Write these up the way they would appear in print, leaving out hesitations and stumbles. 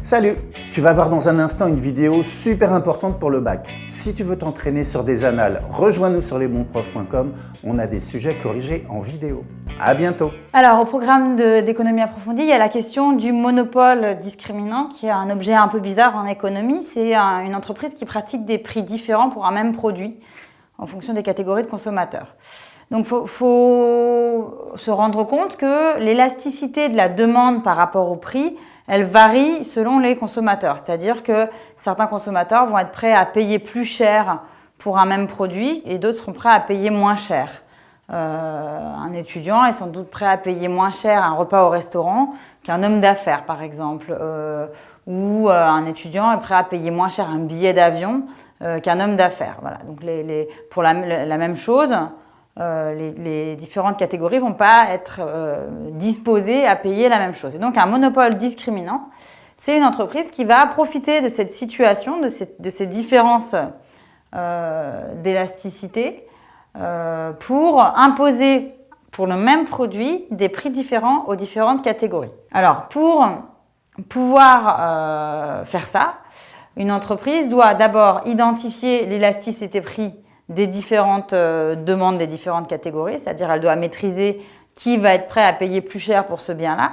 Salut! Tu vas voir dans un instant une vidéo super importante pour le bac. Si tu veux t'entraîner sur des annales, rejoins-nous sur lesbonsprofs.com. On a des sujets corrigés en vidéo. À bientôt! Alors, au programme d'économie approfondie, il y a la question du monopole discriminant, qui est un objet un peu bizarre en économie. C'est une entreprise qui pratique des prix différents pour un même produit en fonction des catégories de consommateurs. Donc, il faut se rendre compte que l'élasticité de la demande par rapport au prix, elle varie selon les consommateurs. C'est-à-dire que certains consommateurs vont être prêts à payer plus cher pour un même produit et d'autres seront prêts à payer moins cher. Un étudiant est sans doute prêt à payer moins cher un repas au restaurant qu'un homme d'affaires, par exemple. Ou un étudiant est prêt à payer moins cher un billet d'avion qu'un homme d'affaires. Voilà. Donc pour la même chose, les différentes catégories ne vont pas être disposées à payer la même chose. Et donc un monopole discriminant, c'est une entreprise qui va profiter de cette situation, de ces différences d'élasticité pour imposer pour le même produit des prix différents aux différentes catégories. Alors pour pouvoir faire ça, une entreprise doit d'abord identifier l'élasticité prix des différentes demandes des différentes catégories, c'est-à-dire elle doit maîtriser qui va être prêt à payer plus cher pour ce bien-là.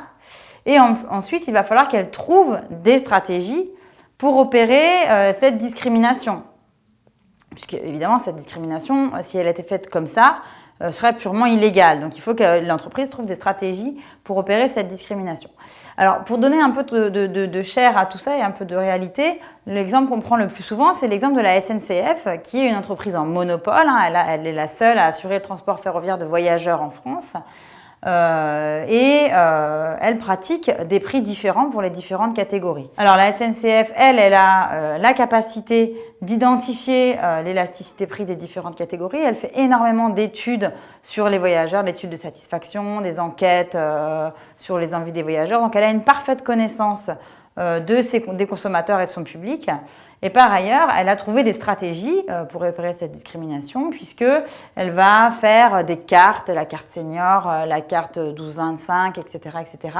Et ensuite, il va falloir qu'elle trouve des stratégies pour opérer cette discrimination. Puisque évidemment, cette discrimination, si elle était faite comme ça, serait purement illégale. Donc, il faut que l'entreprise trouve des stratégies pour opérer cette discrimination. Alors, pour donner un peu de chair à tout ça et un peu de réalité, l'exemple qu'on prend le plus souvent, c'est l'exemple de la SNCF, qui est une entreprise en monopole. Elle est la seule à assurer le transport ferroviaire de voyageurs en France. Elle pratique des prix différents pour les différentes catégories. Alors la SNCF, elle a la capacité d'identifier l'élasticité prix des différentes catégories. Elle fait énormément d'études sur les voyageurs, d'études de satisfaction, des enquêtes sur les envies des voyageurs. Donc elle a une parfaite connaissance des consommateurs et de son public. Et par ailleurs, elle a trouvé des stratégies pour repérer cette discrimination, puisqu'elle va faire des cartes, la carte senior, la carte 12-25, etc.,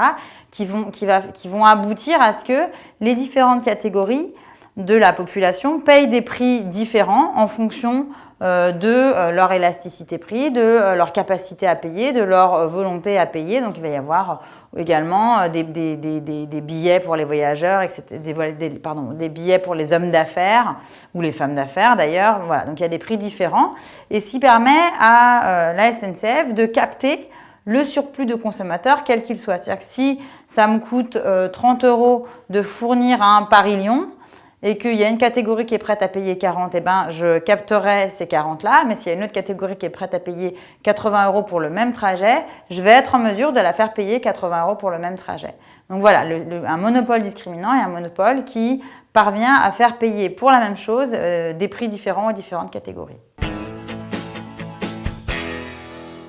qui vont aboutir à ce que les différentes catégories de la population payent des prix différents en fonction de leur élasticité prix, de leur capacité à payer, de leur volonté à payer. Donc il va y avoir également des billets pour les voyageurs, etc., des billets pour les hommes d'affaires ou les femmes d'affaires d'ailleurs. Voilà, donc il y a des prix différents et ce qui permet à la SNCF de capter le surplus de consommateurs, quel qu'il soit. C'est-à-dire que si ça me coûte 30 € de fournir un Paris-Lyon, et qu'il y a une catégorie qui est prête à payer 40, eh ben, je capterai ces 40-là. Mais s'il y a une autre catégorie qui est prête à payer 80 € pour le même trajet, je vais être en mesure de la faire payer 80 € pour le même trajet. Donc voilà, un monopole discriminant est un monopole qui parvient à faire payer pour la même chose des prix différents aux différentes catégories.